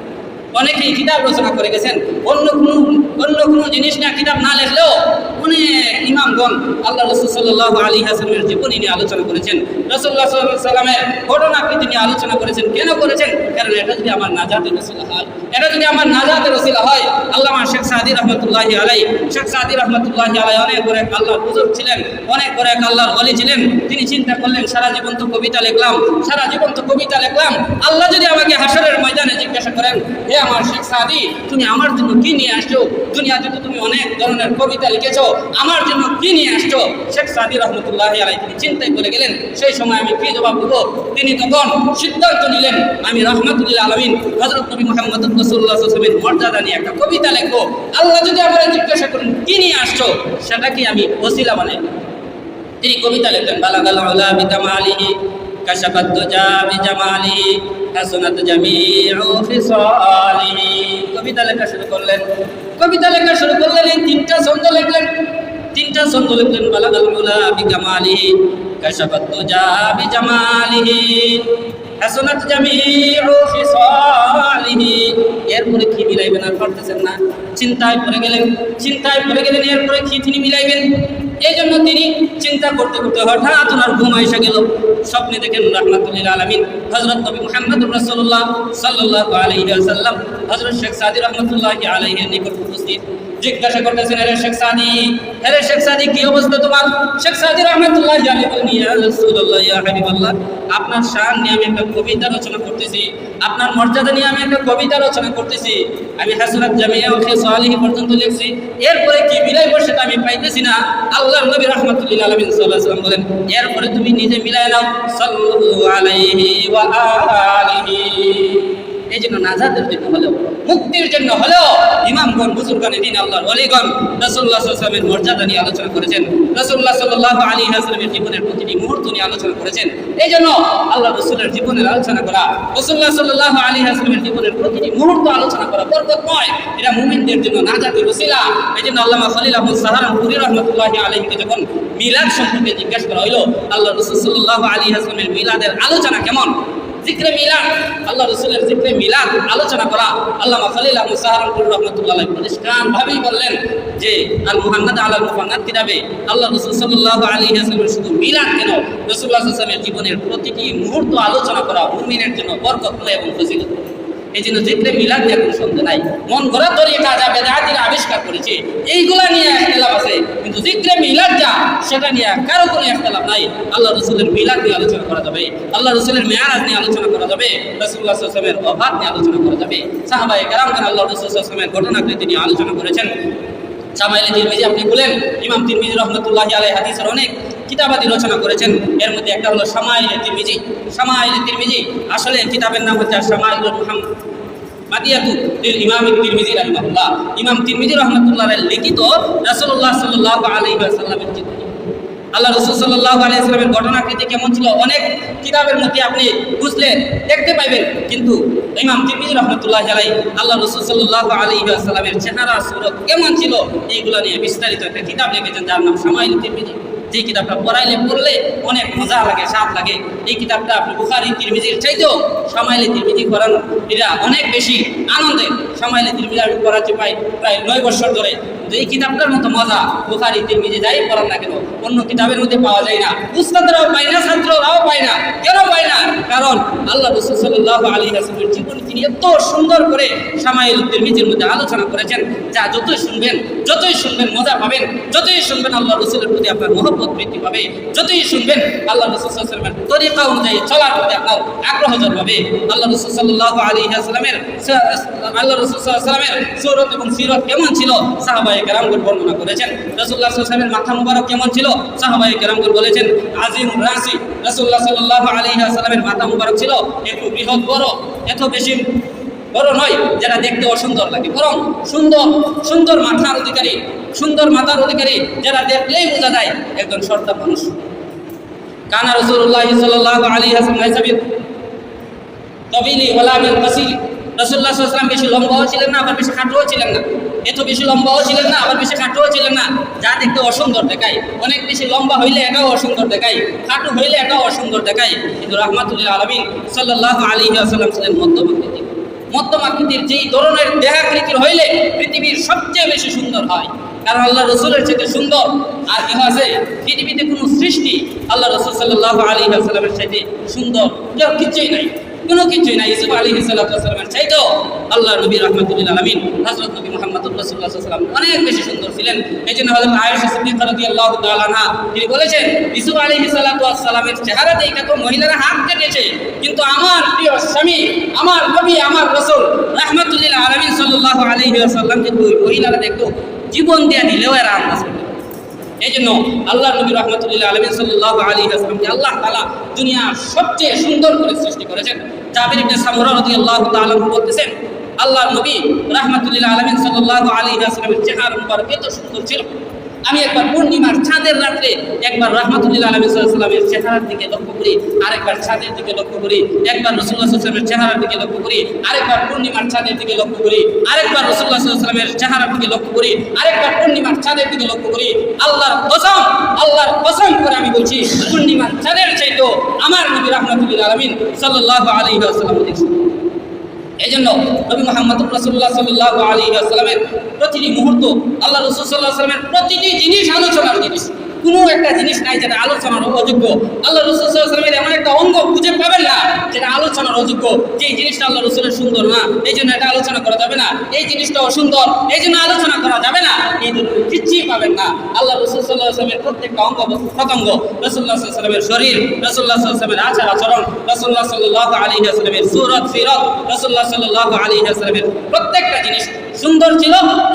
অনেকেই কিতাব রচনা করে গেছেন, অন্য কোনো জিনিস নিয়ে কিতাব না লিখলেও অনেক ইমামগণ আল্লাহ রাসূল সাল্লাল্লাহু আলাইহি ওয়াসাল্লামের জীবনী নিয়ে আলোচনা করেছেন, রাসূলুল্লাহ সাল্লাল্লাহু আলাইহি ওয়াসাল্লামের ঘটনাকৃতি নিয়ে আলোচনা করেছেন। কেন করেছেন? কারণ এটা যদি আমার নাজাতের ওসিলা হয়, এটা যদি আমার নাজাতের ওসিলা হয়। আল্লামা শেখ সাদি রহমাতুল্লাহি আলাইহি, শেখ সাদি রহমাতুল্লাহি আলাইহি অনেক বড় আল্লাহর বুজুর্গ ছিলেন, অনেক বড় আল্লাহর ওলি ছিলেন। তিনি চিন্তা করলেন, সারা জীবন তো কবিতা লিখলাম, আল্লাহ যদি আমাকে হাসরের ময়দানে জিজ্ঞাসা করেন, হে আমার শেখ সাদি, তুমি আমার জন্য কি নিয়ে আসছো? দুনিয়াতে তো তুমি অনেক ধরনের কবিতা লিখেছো, আমার জন্য কি নিয়ে আসছো? শেখ সাদি রহমতুল্লাহি আলাইহি তিনি চিন্তায় পড়ে গেলেন, সেই সময় আমি কি জবাব দেবো? তিনি তখন সিদ্ধান্ত নিলেন, আমি রাহমাতুল লিল আলামিন হযরত নবী মুহাম্মদ রাসূলুল্লাহ সাল্লাল্লাহু আলাইহি ওয়াসাল্লামের মর্যাদা নিয়ে একটা কবিতা লিখবো। আল্লাহ যদি আমাকে জিজ্ঞাসা করেন কি নিয়ে আসছো, সেটাকে আমি ওসিলা বানাই। তিনি কবিতা লিখলেন, বালাগাল উলা বিকামালিহি কাশাফাত দুজা বিজামালিহি হাসানাত জামিউ খিসালিহি। কবিতা লেখা শুরু করলেন। এই তিনটা ছন্দ লিখলেন বালাগাল উলা বিকামালিহি কাশাফাত দুজা বিজামালিহি হাসানাত জামিউ খিসালিহি। এরপরে কি মিলাইবেন আর পারতেছেন না, চিন্তায় পড়ে গেলেন। এরপরে কি তিনি মিলাইবেন? এই জন্য তিনি চিন্তা করতে হঠাৎ ওনার ঘুম আইসা গেল। স্বপ্নে দেখেন রাহমাতুল লিল আলামিন হযরত নবী মুহাম্মদুর রাসূলুল্লাহ সাল্লাল্লাহু আলাইহি ওয়াসাল্লাম হযরত শেখ সাদী রাহমাতুল্লাহি আলাইহির নিকট উপস্থিত। জিজ্ঞাসা করতেছেন, হে শেখ সাদী কি অবস্থা তোমার? শেখ সাদী রাহমাতুল্লাহি আলাইহি বলেন, ইয়া রাসূলুল্লাহ, ইয়া হাবিবাল্লাহ, আপনার শান নিয়ে আমি একটা কবিতা রচনা করতেছি, আপনার মর্যাদা নিয়ে আমি একটা কবিতা রচনা করতেছি। আমি হাসানাত জামিউ খিসালিহি পর্যন্ত লিখছি, এরপরে কি মিলাইব সেটা আমি পাইতেছি না। আল্লাহর নবী রাহমাতুল লিল আলামিন সাল্লাল্লাহু আলাইহি ওয়াসাল্লাম বলেন, এরপরে তুমি নিজে মিলাই নাও, সাল্লাল্লাহু আলাইহি ওয়া আলিহি। এই জন্য নাজাতের জন্য হলেও, মুক্তির জন্য হলেও ইমামগণ, বুজুর্গানে দিন, আল্লাহর ওলিগণ রাসূলুল্লাহ সাল্লাল্লাহু আলাইহি ওয়াসাল্লামের মর্যাদা নিয়ে আলোচনা করেছেন। রাসূলুল্লাহ সাল্লাল্লাহু আলাইহি ওয়াসাল্লামের জীবনের প্রতিটি মুহূর্ত নিয়ে আলোচনা করেছেন। এই জন্য আল্লাহ রাসূলের জীবনের আলোচনা করা, রাসূলুল্লাহ সাল্লাল্লাহু আলাইহি ওয়াসাল্লামের জীবনের প্রতিটি মুহূর্ত আলোচনা করা বরকতময়, এটা মুমিনদের জন্য নাজাতের ওসিলা। এই জন্য আল্লামা খলিল আহমদ সাহারানপুরী রাহমাতুল্লাহি আলাইহিকে যখন মিলাদ সম্পর্কে জিজ্ঞাসা করা হইল, আল্লাহ রাসূল সাল্লাল্লাহু আলাইহি ওয়াসাল্লামের মিলাদের আলোচনা কেমন, জিক্রে মিলাদ, আল্লাহ রাসূলের জিক্রে মিলাদ আলোচনা করা, আল্লামা খলিল আহমদ সাহারানপুরী রাহমাতুল্লাহি আলাইহি পরিষ্কারভাবেই বললেন যে আল মুহান্নাদ আলাল মুহান্নাদ কিতাবে আল্লাহ রাসূল সাল্লাল্লাহু আলাইহি ওয়াসাল্লামের শুধু মিলাদ কেন, রাসূলুল্লাহ সাল্লাল্লাহু আলাইহি ওয়াসাল্লামের জীবনের প্রতিটি মুহূর্ত আলোচনা করা মুমিনের জন্য বরকতময় এবং ফজিলত। এই জন্য জিক্রে মিলাদ নিয়ে কোনো সন্দেহ নাই। মন গড়া তরিকা যা বেদাতিরা আবিষ্কার করেছে এইগুলা নিয়ে ইখতিলাফ আছে, কিন্তু জিক্রে মিলাদ যা সেটা নিয়ে কারো কোনো ইখতিলাফ নাই। আল্লাহ রাসূলের মিলাদ নিয়ে আলোচনা করা যাবে, আল্লাহ রাসূলের মেরাজ নিয়ে আলোচনা করা যাবে, রাসূলুল্লাহ সাল্লাল্লাহু আলাইহি ওয়াসাল্লামের ওফাত নিয়ে আলোচনা করা যাবে। সাহাবায়ে কেরামগণ আল্লাহ রাসূল সাল্লাল্লাহু আলাইহি ওয়াসাল্লামের ঘটনাকৃতি নিয়ে আলোচনা করেছেন। শামাইলে তিরমিজি আপনি বলেন, ইমাম তিরমিজি রাহমাতুল্লাহি আলাইহি হাদিসের অনেক কিতাবাদি রচনা করেছেন। এর মধ্যে একটা হলো শামাইলে তিরমিজি। আসলে কিতাবের নাম হচ্ছে শামাইলুল মুহাম্মদ মাদিয়াতু লিল ইমাম তিরমিজি রাহিমাহুল্লাহ। ইমাম তিরমিজি রাহমাতুল্লাহ আলাইহি লিখিত রাসূলুল্লাহ সাল্লাল্লাহু আলাইহি ওয়াসাল্লামের জীবনী, আল্লাহ রাসূল সাল্লাল্লাহু আলাইহি ওয়াসাল্লামের ঘটনাকৃতি কেমন ছিল অনেক কিতাবের মধ্যে আপনি বুঝলে দেখতে পাইবেন, কিন্তু ইমাম তিরমিজি রাহমাতুল্লাহি আলাইহি আল্লাহ রাসূল সাল্লাল্লাহু আলাইহি ওয়াসাল্লামের চেহারা সুরত কেমন ছিল এইগুলো নিয়ে বিস্তারিত একটা কিতাব লিখেছেন, যার নাম শামাইল তিরমিজি। যে কিতাবটা পড়লে অনেক মজা লাগে, স্বাদ লাগে। এই কিতাবটা আপনি বুখারী তিরমিজির চাইতেও শামাইলে তিরমিজি পড়ানো এটা অনেক বেশি আনন্দের। শামাইলে তিরমিজি আমি পড়াচ্ছি প্রায় 9 বছর ধরে, কিন্তু এই কিতাবটার মতো মজা বুখারী তিরমিজি যাই পড়ান না কেন অন্য কিতাবের মধ্যে পাওয়া যায় না। উস্তাদরাও পায় না, ছাত্ররাও পায় না। কেন পায় না? কারণ আল্লাহ রাসূল সাল্লাল্লাহু আলাইহি ওয়াসাল্লামের জীবনী তিনি এত সুন্দর করে শামাইল তিরমিজির মধ্যে আলোচনা করেছেন, যা যতই শুনবেন মজা পাবেন, যতই শুনবেন আল্লাহ রাসূলের প্রতি আপনার মহব্বত বৃদ্ধি পাবে, যতই শুনবেন আল্লাহ রাসূল সাল্লাল্লাহু আলাইহি ওয়াসাল্লামের তরিকা অনুযায়ী চলার প্রতি আপনার আগ্রহ জন্মাবে। আল্লাহ রাসূল সাল্লাল্লাহু আলাইহি ওয়াসাল্লামের সুরত এবং সিরত কেমন ছিল সাহাবায়ে কেরামগণ বর্ণনা করেছেন। রাসূলুল্লাহ সাল্লাল্লাহু আলাইহি ওয়াসাল্লামের মাথা মুবারক কেমন ছিল সাহাবায়ে কেরামগণ বলেছেন আজিমুর রাসি। রাসূলুল্লাহ সাল্লাল্লাহু আলাইহি ওয়াসাল্লামের মাথা মুবারক ছিল একটু বৃহৎ বড়, এত বেশি বড় নয় যেটা দেখতে অসুন্দর লাগে, বরং সুন্দর মাথার অধিকারী যারা দেখলেই বোঝা যায় একজন সর্দার মানুষ। কানা রাসূলুল্লাহ সাল্লাল্লাহু আলাইহি ওয়াসাল্লাম তাবিলি ওয়ালা মিন কাসির। রাসূলুল্লাহ সাল্লাল্লাহু আলাইহি ওয়াসাল্লাম বেশি লম্বাও ছিলেন না, আবার বেশি খাটোও ছিলেন না। এত বেশি লম্বাও ছিলেন না, আবার বেশি খাটোও ছিলেন না, যা দেখতে অসুন্দর দেখায়। অনেক বেশি লম্বা হইলে এটাও অসুন্দর দেখায়, খাটো হইলে এটাও অসুন্দর দেখায়। কিন্তু রাহমাতুল লিল আলামিন সাল্লাল্লাহু আলাইহি ওয়াসাল্লাম ছিলেন মধ্যম আকৃতির। যেই ধরনের দেহাকৃতির হইলে পৃথিবীর সবচেয়ে বেশি সুন্দর হয়, কারণ আল্লাহ রাসূলের চাইতে সুন্দর আর কেউ আছে পৃথিবীতে? কোনো সৃষ্টি আল্লাহ রাসূল সাল্লাল্লাহু আলাইহি ওয়াসাল্লামের চাইতে সুন্দর কেউ কিছুই নাই, কোনো কিছুই নাই। ইউসুফ আলাইহিস সালামের চাইতেও আল্লাহর নবী রাহমাতুল লিল আলামিন হযরত নবী মুহাম্মদ রাসূলুল্লাহ সাল্লাল্লাহু আলাইহি ওয়াসাল্লাম অনেক বেশি সুন্দর ছিলেন। এইজন্য হযরত আয়েশা সিদ্দিকা রাদিয়াল্লাহু তাআলা আনহা তিনি বলেছেন, ইউসুফ আলাইহিস সালামের চেহারা দেখে তো মহিলারা হাত কেটেছে, কিন্তু আমার প্রিয় স্বামী, আমার নবী, আমার রাসূল রাহমাতুল লিল আলামিন সাল্লাল্লাহু আলাইহি ওয়াসাল্লাম যে দুই মহিলারা দেখতো জীবন দিয়ে দিলেও এরা আন্দাজ করত। এই জন্য আল্লাহ নবী রাহমাতুল লিল আলামিন সাল্লাল্লাহু আলাইহি ওয়াসাল্লামকে আল্লাহ তাআলা দুনিয়ার সবচেয়ে সুন্দর করে সৃষ্টি করেছেন। জাবির ইবনে সামুরা রাদিয়াল্লাহু তাআলা বলতেছেন, আল্লাহর নবী রাহমাতুল লিল আলামিন সাল্লাল্লাহু আলাইহি ওয়াসাল্লামের চেহারা মুবারক এত সুন্দর ছিল, আমি একবার পূর্ণিমার চাঁদের রাত্রে একবার রাহমাতুল্লিল আলামিন সাল্লাল্লাহু আলাইহি ওয়াসাল্লামের চেহারার দিকে লক্ষ্য করি, আরেকবার চাঁদের দিকে লক্ষ্য করি, একবার রাসূলুল্লাহ সাল্লাল্লাহু আলাইহি ওয়াসাল্লামের চেহারার দিকে লক্ষ্য করি, আরেকবার পূর্ণিমার চাঁদের দিকে লক্ষ্য করি, আরেকবার রাসূলুল্লাহ সাল্লাল্লাহু আলাইহি ওয়াসাল্লামের চেহারার দিকে লক্ষ্য করি, আরেকবার পূর্ণিমার চাঁদের দিকে লক্ষ্য করি। আল্লাহর কসম করে আমি বলছি, পূর্ণিমার চাঁদের চাইতো আমার নবী রাহমাতুল্লিল আলামিন সাল্লাল্লাহু আলাইহি ওয়াসাল্লাম দেখছি। এই জন্য নবী মুহাম্মদ রাসূলুল্লাহ সাল্লাল্লাহু আলাইহি ওয়াসাল্লামের প্রতিটি মুহূর্ত, আল্লাহ রাসূল সাল্লাল্লাহু আলাইহি ওয়াসাল্লামের প্রতিটি জিনিস আলোচনার জিনিস। কোনো একটা জিনিস নাই যেটা আলোচনার অযোগ্য। আল্লাহ রাসূল সাল্লাল্লাহু আলাইহি ওয়াসাল্লামের এমন একটা অঙ্গ খুঁজে পাবেন না যেটা আলোচনার অযোগ্য। যে জিনিসটা আল্লাহ রাসূলের সুন্দর না, এই জন্য এটা আলোচনা করা যাবে না। এই জিনিসটা অসুন্দর, এই জন্য আলোচনা করা যাবে না। এই ধরনের কিছুই পাবেন না। আল্লাহ রাসূল সাল্লাল্লাহু আলাইহি ওয়াসাল্লামের প্রত্যেকটা অঙ্গ প্রত্যঙ্গ, রাসূলুল্লাহ সাল্লাল্লাহু আলাইহি ওয়াসাল্লামের শরীর, রাসূলুল্লাহ সাল্লাল্লাহু আলাইহি ওয়াসাল্লামের আচার আচরণ, রাসূলুল্লাহ সাল্লাল্লাহু আলাইহি ওয়াসাল্লামের সূরত সিরাত, রাসূলুল্লাহ সাল্লাল্লাহু আলাইহি ওয়াসাল্লামের প্রত্যেকটা জিনিস সুন্দর ছিল,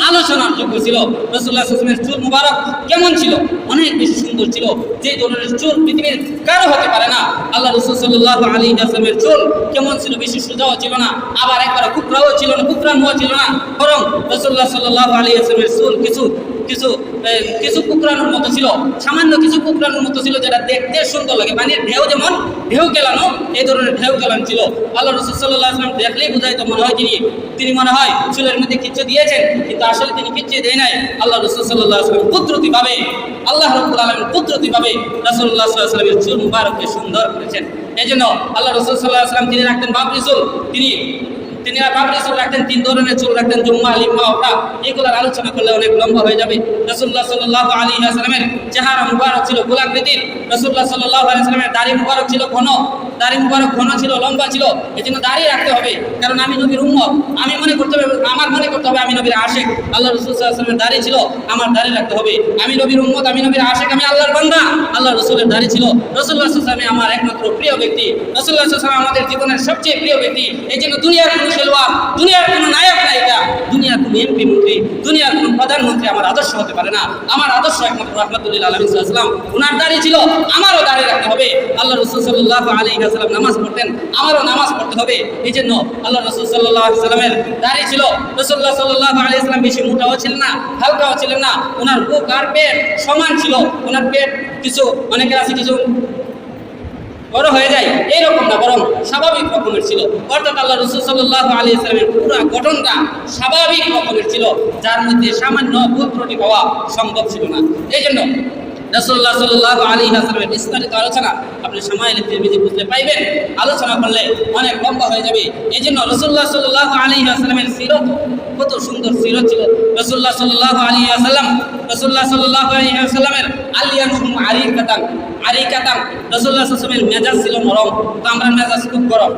আলোচনার যোগ্য ছিল। রাসূলুল্লাহ সাল্লাল্লাহু আলাইহি ওয়াসাল্লামের চুল মুবারক কেমন ছিল? অনেক বেশি সুন্দর ছিল, যে ধরনের চুল পৃথিবীর কারো হতে পারে না। আল্লাহ রাসূল সাল্লাল্লাহু আলাইহি ওয়াসাল্লামের চুল কেমন ছিল? বেশি সোজাও ছিল না, আবার একবারে কুকরাও ছিল না, কুকরানো ছিল না, বরং রাসূলুল্লাহ সাল্লাল্লাহু আলাইহি ওয়াসাল্লামের চুল কিছু কুকরানোর মতো ছিল, সামান্য কিছু কুকরানোর মতো ছিল, যেটা দেখতে সুন্দর লাগে। পানির ঢেউ যেমন ঢেউ কেলানো, এই ধরনের ঢেউ কেলানো ছিল। আল্লাহ রাসূল সাল্লাল্লাহু আলাইহি ওয়াসাল্লাম দেখলেই বুঝাইতো মনে হয় তিনি মনে হয় চুলের মধ্যে কিচ্ছু দিয়েছেন, কিন্তু আসলে তিনি কিচ্ছু দেয় নাই। আল্লাহ রাসূল সাল্লাল্লাহু আলাইহি ওয়াসাল্লাম কুদরতিভাবে, আল্লাহ রাব্বুল আলামিন কুদরতিভাবে রাসূলুল্লাহ সাল্লাল্লাহু আলাইহি ওয়াসাল্লামের চুল মুবারককে সুন্দর করেছেন। এজন্য আল্লাহ রাসূল সাল্লাল্লাহু আলাইহি ওয়াসাল্লাম তিনি রাখতেন বাবরি চুল, তিনি বাবরি চুল রাখতেন, 3 ধরনের চুল রাখতেন, জুম্মা, লিম্মা, ওটা। এগুলোর আলোচনা করলে অনেক লম্বা হয়ে যাবে। রাসূলুল্লাহ সাল্লাল্লাহু আলাইহি ওয়াসাল্লামের চেহারা মুবারক ছিল গোলাকৃতির। রাসূলুল্লাহ সাল্লাল্লাহু আলাইহি ওয়াসাল্লামের দাড়ি মুবারক ছিল ঘন, দাড়ি মুবারক ঘন ছিল, লম্বা ছিল। এজন্য দাড়ি রাখতে হবে, কারণ আমি নবীর উম্মত। আমার মনে করতে হবে আমি নবীর আশিক। আল্লাহ রাসূল সাল্লাল্লাহু আলাইহি ওয়াসাল্লামের দাড়ি ছিল, আমার দাড়ি রাখতে হবে। আমি নবীর উম্মত, আমি নবীর আশিক, আমি আল্লাহর বান্দা। আল্লাহ রাসূলের দাড়ি ছিল। রাসূলুল্লাহ সাল্লাল্লাহু আলাইহি ওয়াসাল্লাম আমার একমাত্র প্রিয় ব্যক্তি। রাসূলুল্লাহ সাল্লাল্লাহু আলাইহি ওয়াসাল্লাম আমাদের জীবনের সবচেয়ে প্রিয় ব্যক্তি। এই জন্য দুনিয়ার কোনো খেলোয়াড়, দুনিয়ার কোনো নায়ক নায়িকা, দুনিয়ার কোনো এমপি মন্ত্রী, দুনিয়ার কোনো প্রধানমন্ত্রী আমার আদর্শ হতে পারে না। আমার আদর্শ একমাত্র রাহমাতুল্লিল আলামিন সাল্লাল্লাহু আলাইহি ওয়াসাল্লাম। ওনার দাড়ি ছিল, আমারও দাড়ি রাখতে হবে। আল্লাহ রাসূল সাল্লাল্লাহু আলাইহি ওয়াসাল্লাম নামাজ পড়তেন, আমারও নামাজ পড়তে হবে। এই জন্য আল্লাহ রাসূল সাল্লাল্লাহু আলাইহি ওয়াসাল্লামের দাড়ি ছিল। রাসূলুল্লাহ সাল্লাল্লাহু আলাইহি ওয়াসাল্লাম বেশি মোটাও ছিলেন না, হালকাও ছিলেন না। ওনার বুক আর পেট সমান ছিল। ওনার পেট কিছু, অনেকের আছে কিছু বড় হয়ে যায়, এইরকম না, বরং স্বাভাবিক রকমের ছিল। অর্থাৎ আল্লাহ রাসূল সাল্লাল্লাহু আলাইহি ওয়াসাল্লামের পুরো গঠনটা স্বাভাবিক রকমের ছিল, যার মধ্যে সামান্য ভুল ত্রুটি পাওয়া সম্ভব ছিল না। এই জন্য রাসূলুল্লাহ সাল্লাল্লাহু আলাইহি ওয়াসাল্লামের বিস্তারিত আলোচনা আপনি শামাইল তিরমিজি বুঝতে পাইবেন। আলোচনা করলে অনেক লম্বা হয়ে যাবে। এই জন্য রাসূলুল্লাহ সাল্লাল্লাহু আলাইহি ওয়াসাল্লামের সিরত কত সুন্দর সিরত ছিল। রাসূলুল্লাহ সাল্লাল্লাহু আলাইহি ওয়াসাল্লামের আলিয়ানুহুম আরিকাতান, রাসূলুল্লাহ সাল্লাল্লাহু আলাইহি ওয়াসাল্লামের মেজাজ ছিল নরম, তো আমরা মেজাজ খুব গরম।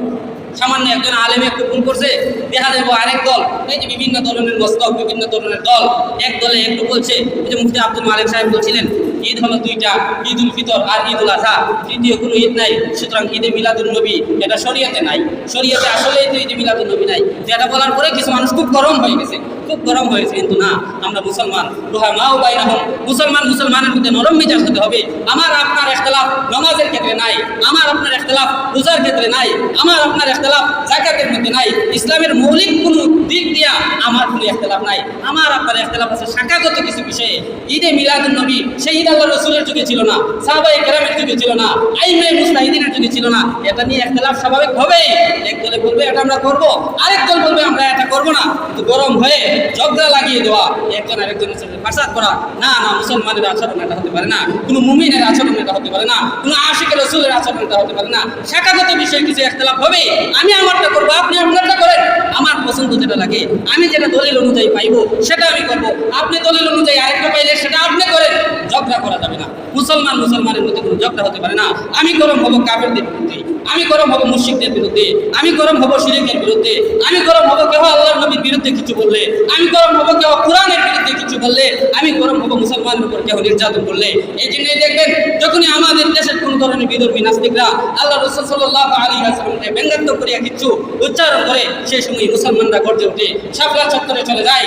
সামান্য একজন আলেম একটু ভুল করছে, দেখা যাবো আরেক দল, এই যে বিভিন্ন ধরনের মস্তক, বিভিন্ন ধরনের দল, এক দলে একটু বলছে। এই যে মুফতি আব্দুল মালিক সাহেব বলছিলেন, ঈদ হলো 2টা, ঈদ উল ফিতর আর ঈদ উল আযহা, তৃতীয় কোনো ঈদ নাই। সুতরাং ঈদে মিলাদুন নবী এটা শরীয়তে নাই, শরীয়তে আসলে তো ঈদে মিলাদুন নবী নাই। যেটা বলার পরে কিছু মানুষ খুব গরম হয়ে গেছে, খুব গরম হয়েছে। কিন্তু না, আমরা মুসলমান, রুহামাউ বাইনাহুম, মুসলমানের মধ্যে নরম মেজাজ হতে হবে। আমার আপনার ইখতিলাফ নামাজের ক্ষেত্রে নাই, আমার আপনার ইখতিলাফ রোজার ক্ষেত্রে নাই, আমার আপনার ইখতিলাফ যাকাতের মধ্যে নাই। ইসলামের মৌলিক কোনো দিক দিয়া আমার কোনো ইখতিলাফ নাই। আমার আপনার ইখতিলাফ আছে শাখাগত কিছু বিষয়ে। ঈদে মিলাদুন নবী সেই ঈদ আল্লাহর রাসূলের যুগে ছিল না, সাহাবায়ে কেরামের যুগে ছিল না, আইমায়ে মুজতাহিদিনের যুগে ছিল না। এটা নিয়ে ইখতিলাফ স্বাভাবিক হবেই। এক দলে বলবে এটা আমরা করব, আরেক দল বলবে আমরা এটা করব না। কিন্তু গরম হয়ে ঝগড়া লাগিয়ে দেওয়া, একজন আরেকজনের সাথে ফাসাদ করা, না, মুসলমানের আচরণ এটা হতে পারে না, কোনো মুমিনের আচরণ এটা হতে পারে না, কোনো আশিকে রাসূলের আচরণ এটা হতে পারে না। শাখাগত বিষয়ে কিছু ইখতিলাফ হবে, আমি আমারটা করবো, আপনি আপনারটা করেন। আমার পছন্দ যেটা লাগে, আমি যেটা দলিল অনুযায়ী পাইবো সেটা আমি করবো, আপনি দলিল অনুযায়ী আরেকটা পাইলে সেটা আপনি করেন। ঝগড়া করা যাবে না। মুসলমানের মধ্যে কোনো ঝগড়া হতে পারে না। আমি গরম হবো কাফেরদের বিরুদ্ধে, আমি গরম হবো মুশরিকদের বিরুদ্ধে, আমি গরম হবো শিরকের বিরুদ্ধে, আমি গরম হবো কেউ আল্লাহর নবীর বিরুদ্ধে কিছু বললে, আমি গরম হবো কেউ কোরআনের বিরুদ্ধে কিছু বললে, আমি গরম হবো মুসলমানের উপর কেউ নির্যাতন করলে। এই জন্যই দেখবেন যখনই আমাদের দেশের কোন ধরনের বিধর্মী নাস্তিকরা আল্লাহ রাসূল সাল্লাল্লাহু আলাইহি ওয়াসাল্লামকে ব্যঙ্গাত্মক করিয়া কিছু উচ্চারণ করে, সেই সময় মুসলমানরা গর্জে ওঠে, শাপলা চত্বরে চলে যায়।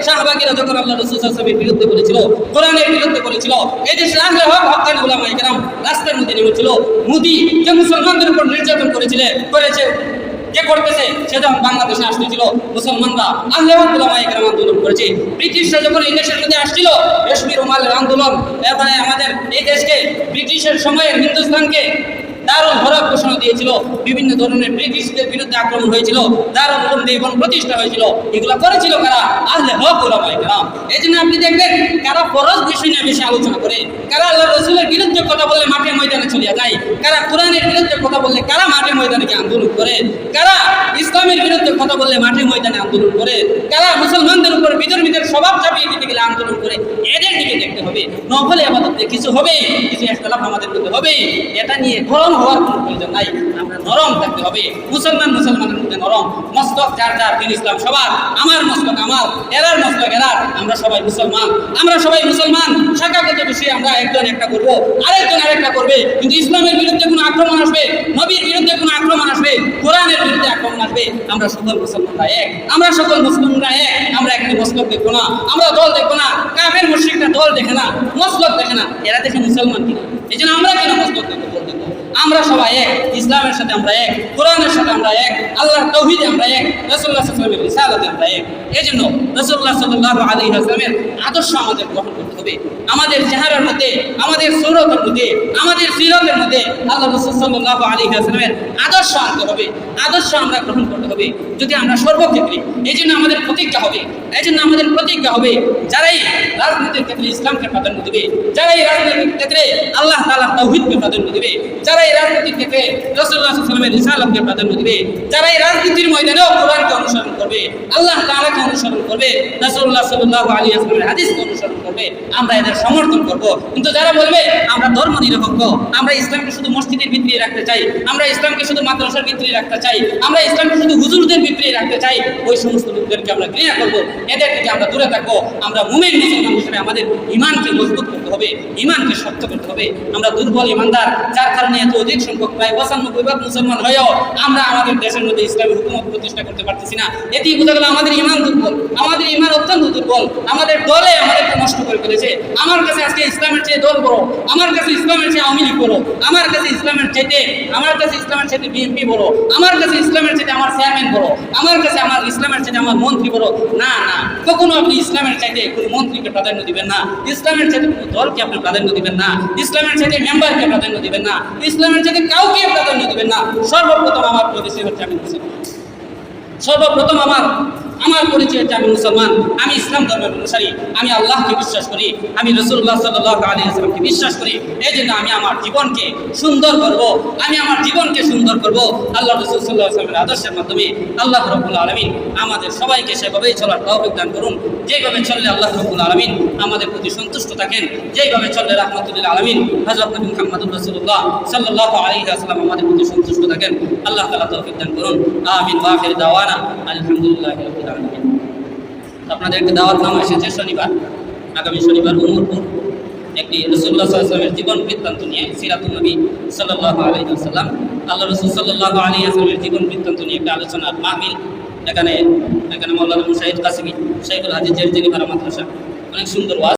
শাহবাগীরা যখন আল্লাহ রাসূল সাল্লাল্লাহু আলাইহি ওয়াসাল্লামের বিরুদ্ধে বলেছিল, কোরআনের বিরুদ্ধে বলেছিল, এই দেশে আহলে হক হক্কানি উলামায়ে কেরাম রাস্তার মধ্যে নেমেছিল। মোদি যে মুসলমানদের উপর নির্যাতন করেছে, কে করতেছে? সে যখন বাংলাদেশে আসতেছিল মুসলমানরা আহলে হক উলামায়ে কেরাম আন্দোলন করেছে। ব্রিটিশরা যখন এই দেশের মধ্যে আসছিল রেশমি রুমালের আন্দোলন, এরপরে আমাদের এই দেশকে ব্রিটিশের সময়ে হিন্দুস্তানকে দারুল হরফ ঘোষণা দিয়েছিল, বিভিন্ন ধরনের ব্রিটিশদের বিরুদ্ধে আক্রমণ হয়েছিল, দারুল উলুম দেওবন্দ প্রতিষ্ঠা হয়েছিল। এগুলো করেছিল কারা? আহলে হক উলামায়ে কেরাম। এই জন্য আপনি দেখবেন কারা ফরজ বিষয় নিয়ে বেশি আলোচনা করে, কারা আল্লাহ রসুলের বিরুদ্ধে কথা বললে মাঠে ময়দানে চলিয়া যায়, কারা কোরআনের বিরুদ্ধে কথা বললে কারা মাঠে ময়দানে গিয়ে আন্দোলন করে, কারা ইসলামের বিরুদ্ধে কথা বললে মাঠে ময়দানে আন্দোলন করে, কারা মুসলমানদের উপর বিধর্মীদের স্বভাব চাপিয়ে দিতে গেলে আন্দোলন করে। এদের দিকে দেখতে হবে। নফলে আবাদতে কিছু হবে, কিছু ইখতিলাফ আমাদের মধ্যে হবে, এটা নিয়ে গরম হওয়ার কোনো প্রয়োজন নাই। আমরা নরম থাকতে হবে। মুসলমানের মধ্যে নরম, মস্তক যার যার, দিন ইসলাম সবার, আমার মস্তক আমার, এরার মস্তক এরার, আমরা সবাই মুসলমান, আমরা সবাই মুসলমান। শাখাগত বিষয়ে আমরা একজন একটা করবো, আরেকজন আরেকটা করবে, কিন্তু ইসলামের বিরুদ্ধে কোনো আক্রমণ আসবে, নবীর বিরুদ্ধে কোনো আক্রমণ আসবে, কোরআনের বিরুদ্ধে আক্রমণ আসবে, আমরা সকল মুসলমানরা এক, আমরা সকল মুসলিমরা এক। আমরা এখানে মস্তক দেখবো না, আমরা দল দেখবো না, কাফের মুশরিকরা দল দেখে না, মস্তক দেখে না, এরা দেখে মুসলমান কিনা। এই জন্য আমরা কেন মস্তক দেখবো? দল দেখবো। আমরা সবাই এক, ইসলামের সাথে আমরা এক, কোরআনের সাথে আমরা এক, আল্লাহর তাওহীদে আমরা এক, রাসূলুল্লাহ সাল্লাল্লাহু আলাইহি ওয়াসাল্লামের রিসালাতে আমরা এক। এজন্য রাসূলুল্লাহ সাল্লাল্লাহু আলাইহি ওয়াসাল্লামের আদর্শ আমাদের গ্রহণ করতে হবে। আমাদের চেহারার মধ্যে, আমাদের সুরতের মধ্যে, আমাদের সিরতের মধ্যে আল্লাহ রাসূল সাল্লাল্লাহু আলাইহি ওয়াসাল্লামের আদর্শ আনতে হবে, আদর্শ আমরা গ্রহণ করতে হবে। যদি আমরা সর্বক্ষেত্রে, এজন্য আমাদের প্রতিজ্ঞা হবে, এজন্য আমাদের প্রতিজ্ঞা হবে, যারাই রাজনীতির ক্ষেত্রে ইসলামকে প্রাধান্য দিবে, যারাই রাজনীতির ক্ষেত্রে আল্লাহ তাআলার তাওহীদকে প্রাধান্য দিবে, যারা এই রাজনীতির ক্ষেত্রে রাসূলুল্লাহ সাল্লাল্লাহু আলাইহি ওয়াসাল্লামের রিসালাতকে প্রাধান্য দিবে, যারা এই রাজনীতির ময়দানেও কোরআনকে অনুসরণ করবে, আল্লাহ তাআলাকে অনুসরণ করবে, রাসূলুল্লাহ সাল্লাল্লাহু আলাইহি ওয়াসাল্লামের হাদিসকে অনুসরণ করবে, আমরা এদের সমর্থন করব। কিন্তু যারা বলবে আমরা ধর্ম নিরপেক্ষ, আমরা ইসলামকে শুধু মসজিদের ভিতরে রাখতে চাই, আমরা ইসলামকে শুধু মাদ্রাসার ভিতরে রাখতে চাই, আমরা ইসলামকে শুধু হুজুরদের ভিতরে রাখতে চাই, ওই সমস্ত লোকদেরকে আমরা ঘৃণা করব, এদের থেকে আমরা দূরে থাকবো। আমরা মুমিন মুসলমান হিসেবে আমাদের ঈমানকে মজবুত করতে হবে, ঈমানকে শক্ত করতে হবে। আমরা দুর্বল ঈমানদার, যার কারণে এত অধিক সংখ্যক প্রায় 95% মুসলমান হয়েও আমরা আমাদের দেশের মধ্যে ইসলামী হুকুমত প্রতিষ্ঠা করতে পারতেছি না। এটি বোঝা গেল আমাদের ঈমান দুর্বল, আমাদের ঈমান অত্যন্ত দুর্বল। আমাদের দলে আমাদেরকে নষ্ট করে ফেলেছে। আমার কাছে আজকে ইসলামের চেয়ে দল বড়, আমার কাছে ইসলামের চেয়ে আওয়ামী লীগ বড়, আমার কাছে ইসলামের চাইতে বিএনপি বড়, আমার কাছে ইসলামের চাইতে আমার চেয়ারম্যান বড়, আমার কাছে আমার ইসলামের চাইতে আমার মন্ত্রী বড়। না না, কখনো আপনি ইসলামের চাইতে কোনো মন্ত্রীকে প্রাধান্য দিবেন না, ইসলামের চাইতে কোনো দলকে আপনি প্রাধান্য দিবেন না, ইসলামের চাইতে মেম্বারকে প্রাধান্য দিবেন না, ইসলামের চাইতে কাউকে প্রাধান্য দিবেন না। সর্বপ্রথম আমার পরিচয় হচ্ছে আমি মুসলমান, সর্বপ্রথম আমার পরিচয় হচ্ছে আমি মুসলমান, আমি ইসলাম ধর্মের অনুসারী, আমি আল্লাহকে বিশ্বাস করি, আমি রাসূলুল্লাহ সাল্লাল্লাহু আলাইহি ওয়াসাল্লামকে বিশ্বাস করি। এই জন্য আমি আমার জীবনকে সুন্দর করব, আমি আমার জীবনকে সুন্দর করব আল্লাহ রাসূল সাল্লাল্লাহু আলাইহি ওয়াসাল্লামের আদর্শের মাধ্যমে। আল্লাহ রাব্বুল আলামিন আমাদের সবাইকে সেভাবেই চলার তৌফিক দান করুন, যেভাবে চললে আল্লাহ রাব্বুল আলামিন আমাদের প্রতি সন্তুষ্ট থাকেন, যেভাবে চললে রাহমাতুল লিল আলামিন হযরত নবী মুহাম্মদুর রাসূলুল্লাহ সাল্লাল্লাহু আলাইহি ওয়াসাল্লাম আমাদের প্রতি সন্তুষ্ট থাকেন। আল্লাহ তাআলা তৌফিক দান করুন। আমিন। ওয়া আখির দাওয়ানা আলহামদুলিল্লাহি রাব্বিল আলামিন। আপনাদের একটা দাওয়াতনামা এসেছে শনিবার, আগামী শনিবার উমরপুর, একটি রাসূলুল্লাহ সাল্লাল্লাহু আলাইহি ওয়াসাল্লামের জীবন বৃত্তান্ত নিয়ে, সিরাতুন নবী সাল্লাল্লাহু আলাইহি ওয়াসাল্লাম, আল্লাহ রাসূল সাল্লাল্লাহু আলাইহি ওয়াসাল্লামের জীবন বৃত্তান্ত নিয়ে একটা আলোচনার মাহফিল। এখানে মাওলানা মুশাহিদ কাসিমি, শাইখুল হাদিস জেরজিলি মাদ্রাসা, অনেক সুন্দর ওয়াজ।